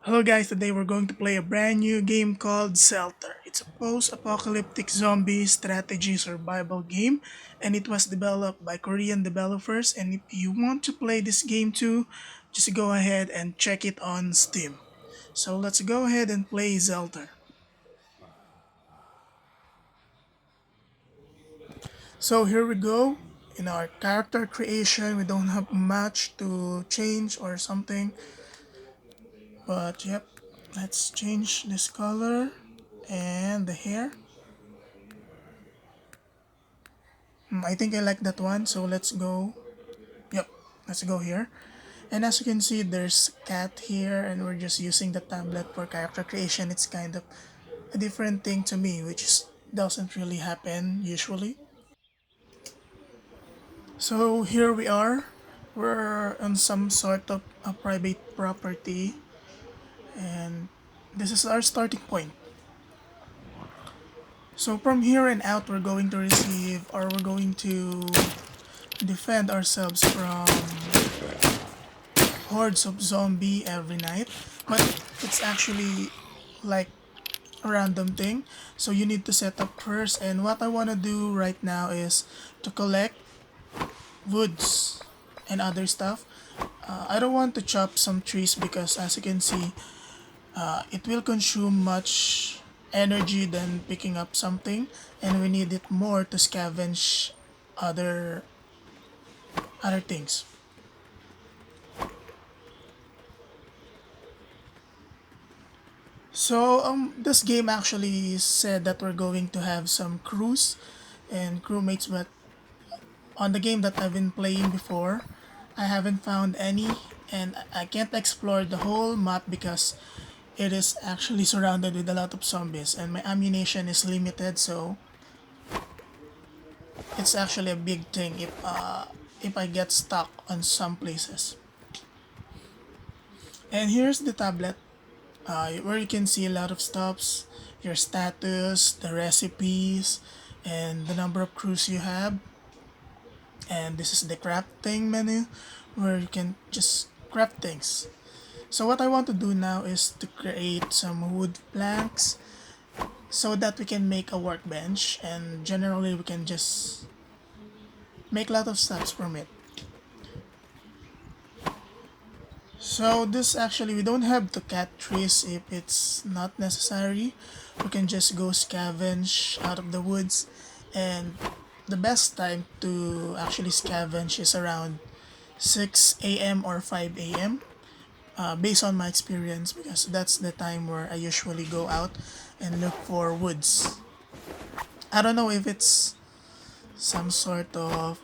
Hello guys, today we're going to play a brand new game called Zelter. It's a post-apocalyptic zombie strategy survival game and it was developed by Korean developers, and if you want to play this game too, just go ahead and check it on Steam. So let's go ahead and play Zelter. So here we go. In our character creation, we don't have much to change or something, but yep, let's change this color and the hair. I think I like that one, so let's go. Yep, let's go here. And as you can see, there's cat here, and we're just using the tablet for character creation. It's kind of a different thing to me, which doesn't really happen usually. So here we are. We're on some sort of a private property, and this is our starting point. So from here and out, we're going to receive, or we're going to defend ourselves from hordes of zombie every night, but it's actually like a random thing, so you need to set up first. And what I want to do right now is to collect woods and other stuff. I don't want to chop some trees because, as you can see, it will consume much energy than picking up something, and we need it more to scavenge other other things. So this game actually said that we're going to have some crews and crewmates, but on the game that I've been playing before, I haven't found any, and I can't explore the whole map because it is actually surrounded with a lot of zombies, and my ammunition is limited. So it's actually a big thing if I get stuck on some places. And here's the tablet, where you can see a lot of stops, your status, the recipes, and the number of crews you have. And this is the crafting menu where you can just craft things. So what I want to do now is to create some wood planks so that we can make a workbench, and generally we can just make a lot of stuff from it. So this actually, we don't have to cut trees if it's not necessary. We can just go scavenge out of the woods, and the best time to actually scavenge is around 6 a.m. or 5 a.m. Based on my experience, because that's the time where I usually go out and look for woods. I don't know if it's some sort of,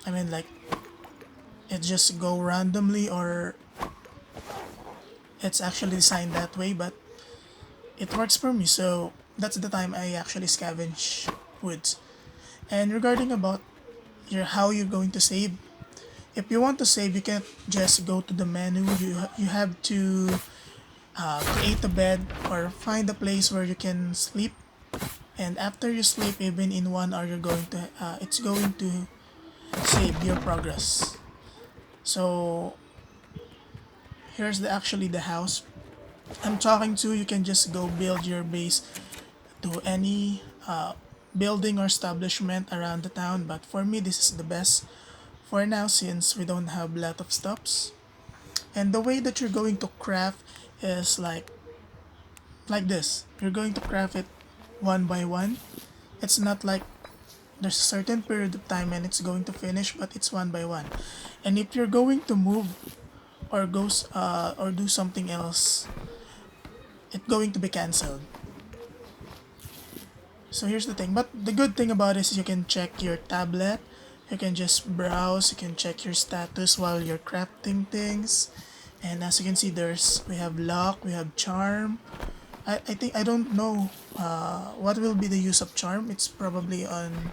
like it just go randomly or it's actually designed that way, but it works for me. So that's the time I actually scavenge woods. And regarding about how you're going to save, if you want to save, you can't just go to the menu. You have to create a bed or find a place where you can sleep. And after you sleep, even in 1 hour, you're going to it's going to save your progress. So here's actually the house I'm talking to. You can just go build your base to any building or establishment around the town. But for me, this is the best for now since we don't have a lot of stops. And the way that you're going to craft is like this. You're going to craft it one by one. It's not like there's a certain period of time and it's going to finish, but it's one by one. And if you're going to move or do something else, it's going to be cancelled. So here's the thing. But the good thing about this is you can check your tablet. You can just browse. You can check your status while you're crafting things. And as you can see, we have luck, we have charm. I think I don't know what will be the use of charm. It's probably on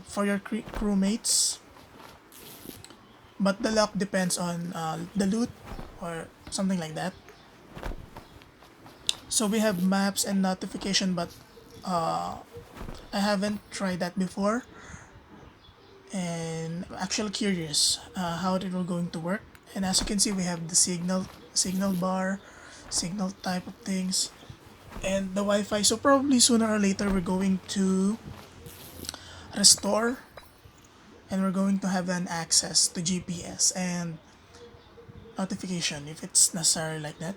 for your crewmates. But the luck depends on the loot or something like that. So we have maps and notification, but I haven't tried that before. and I'm actually curious how it will going to work. And as you can see, we have the signal bar, signal type of things, and the Wi-Fi. So probably sooner or later we're going to restore, and we're going to have an access to GPS and notification if it's necessary like that.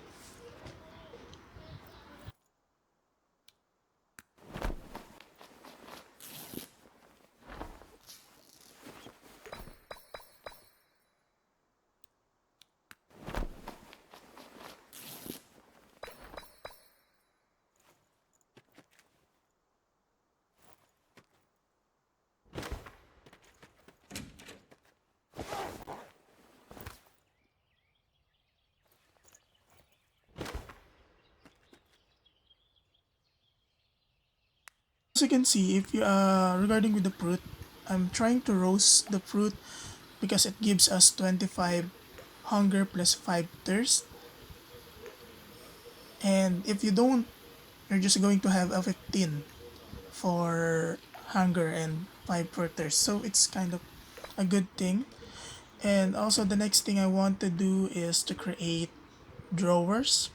As you can see, if you regarding with the fruit, I'm trying to roast the fruit because it gives us 25 hunger plus 5 thirst. And if you don't, you're just going to have a 15 for hunger and 5 for thirst. So it's kind of a good thing. And also the next thing I want to do is to create drawers.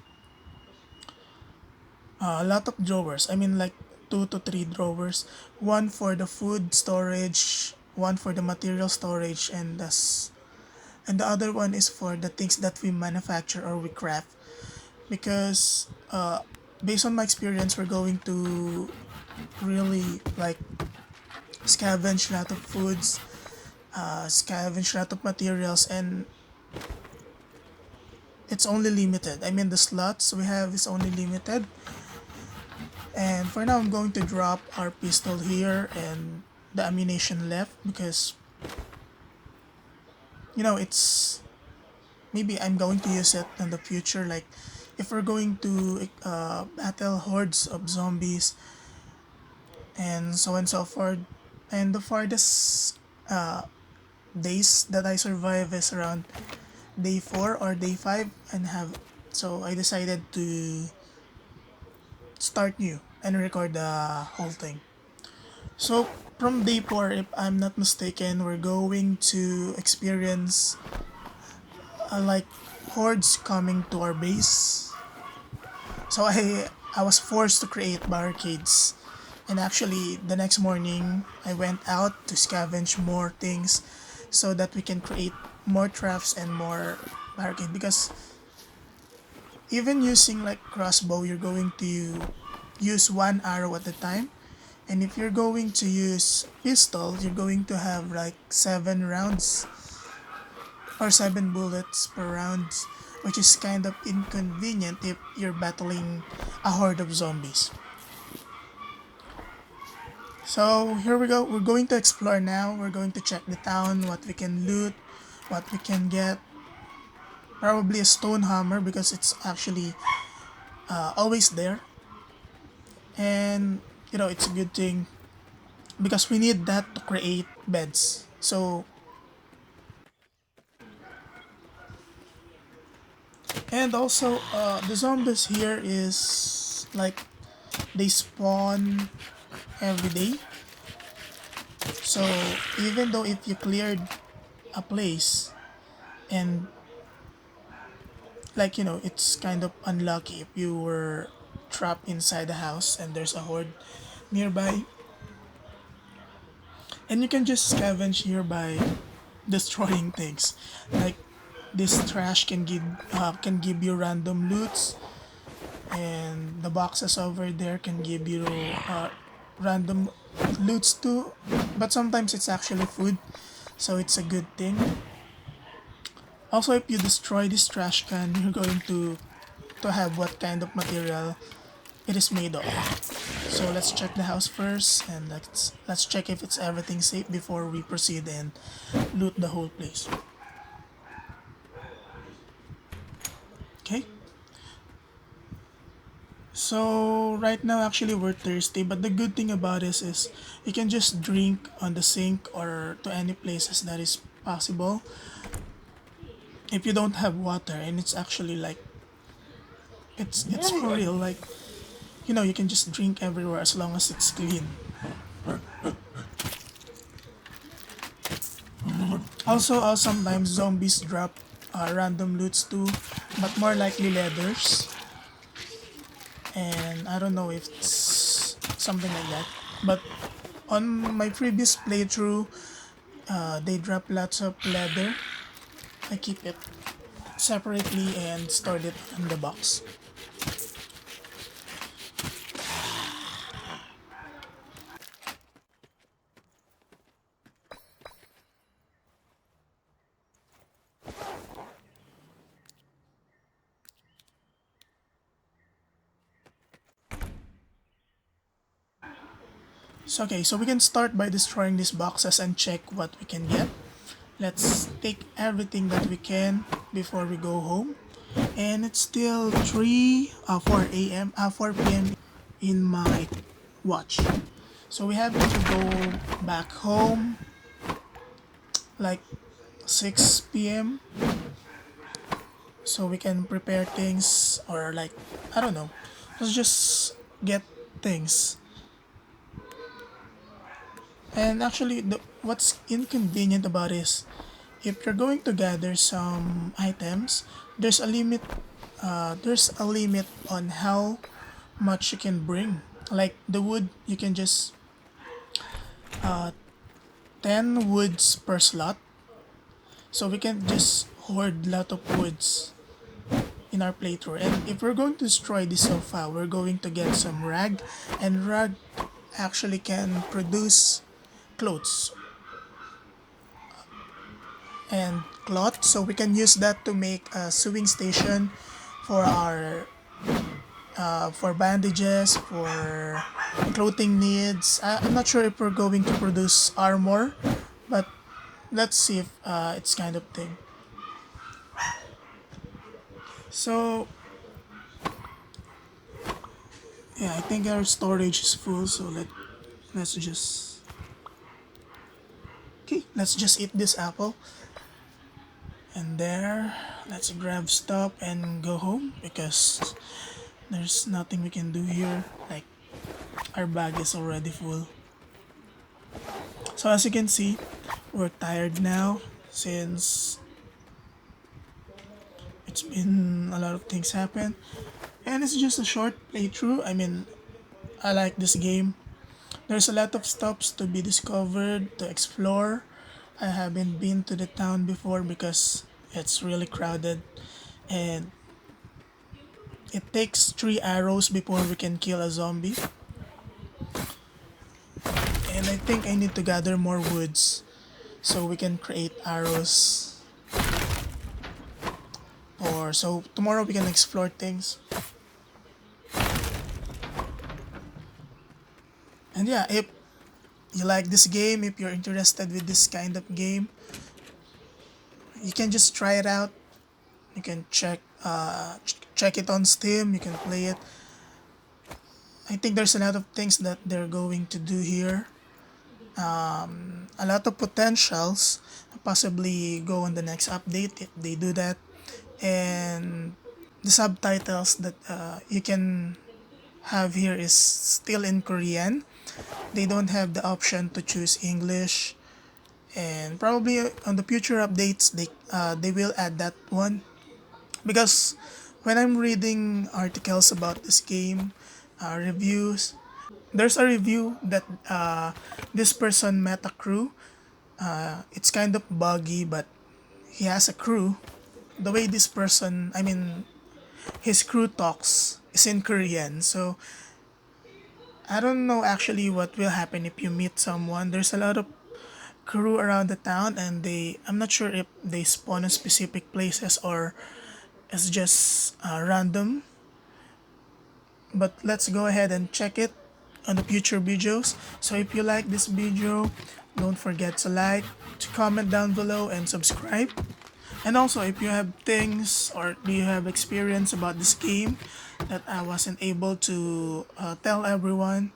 A lot of drawers. I mean like 2 to 3 drawers. One for the food storage, one for the material storage, and the other one is for the things that we manufacture or we craft. Because based on my experience, we're going to really like scavenge a lot of foods, scavenge a lot of materials, and it's only limited. I mean, the slots we have is only limited. And for now, I'm going to drop our pistol here and the ammunition left because, it's maybe I'm going to use it in the future. Like, if we're going to battle hordes of zombies and so on and so forth. And the farthest days that I survive is around day 4 or day 5 and have so I decided to start new and record the whole thing. So from day 4, if I'm not mistaken, we're going to experience like hordes coming to our base. So I was forced to create barricades. And actually the next morning I went out to scavenge more things so that we can create more traps and more barricade because even using like crossbow, you're going to use one arrow at a time, and if you're going to use pistol, you're going to have like 7 rounds or 7 bullets per round, which is kind of inconvenient if you're battling a horde of zombies. So here we go, we're going to explore now. We're going to check the town, what we can loot, what we can get. Probably a stone hammer because it's actually always there. And it's a good thing because we need that to create beds. So, and also the zombies here is like they spawn every day. So even though if you cleared a place and like it's kind of unlucky if you were trapped inside the house and there's a horde nearby, and you can just scavenge here by destroying things. Like this trash can give you random loots, and the boxes over there can give you random loots too. But sometimes it's actually food, so it's a good thing. Also, if you destroy this trash can, you're going to have what kind of material it is made of. So let's check the house first, and let's check if it's everything safe before we proceed and loot the whole place. Okay. So right now actually we're thirsty, but the good thing about this is you can just drink on the sink or to any places that is possible. If you don't have water, and it's actually like it's for real, like you can just drink everywhere as long as it's clean. Also, sometimes zombies drop random loots too, but more likely leathers. And I don't know if it's something like that. But on my previous playthrough, they drop lots of leather. I keep it separately and stored it in the box. So okay, so we can start by destroying these boxes and check what we can get. Let's take everything that we can before we go home. And it's still 4 a.m. 4 p.m. in my watch. So we have to go back home like 6 p.m. so we can prepare things, or like, I don't know. Let's just get things. And actually, what's inconvenient about is if you're going to gather some items, there's a limit. There's a limit on how much you can bring. Like the wood, you can just 10 woods per slot. So we can just hoard lot of woods in our playthrough. And if we're going to destroy this sofa, we're going to get some rag, and rag actually can produce clothes and cloth, so we can use that to make a sewing station for our for bandages, for clothing needs. I'm not sure if we're going to produce armor, but let's see if it's kind of thing. So yeah, I think our storage is full, so let's just okay, let's just eat this apple. And there, let's grab stuff and go home because there's nothing we can do here. Like, our bag is already full. So as you can see, we're tired now since it's been a lot of things happen. And it's just a short playthrough. I mean, I like this game. There's a lot of stops to be discovered, to explore. I haven't been to the town before because it's really crowded, and it takes 3 arrows before we can kill a zombie. And I think I need to gather more woods so we can create arrows. Or so tomorrow we can explore things. And yeah, if you like this game, if you're interested with this kind of game, you can just try it out. You can check it on Steam. You can play it. I think there's a lot of things that they're going to do here. A lot of potentials. Possibly go on the next update if they do that. And the subtitles that you can have here is still in Korean. They don't have the option to choose English, and probably on the future updates they will add that one, because when I'm reading articles about this game, reviews, there's a review that this person met a crew. It's kind of buggy, but he has a crew. The way this person, I mean, his crew talks is in Korean, so I don't know actually what will happen if you meet someone. There's a lot of crew around the town, and I'm not sure if they spawn in specific places or it's just random. But let's go ahead and check it on the future videos. So if you like this video, don't forget to like, to comment down below, and subscribe. And also, if you have things or do you have experience about this game that I wasn't able to tell everyone,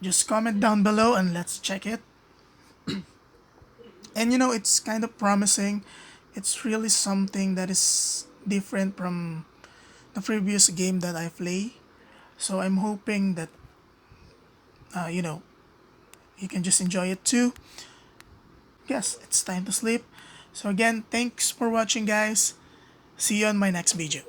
just comment down below and let's check it. And you know, it's kind of promising. It's really something that is different from the previous game that I play. So I'm hoping that you know, you can just enjoy it too. yes, it's time to sleep. So again, thanks for watching, guys. See you on my next video.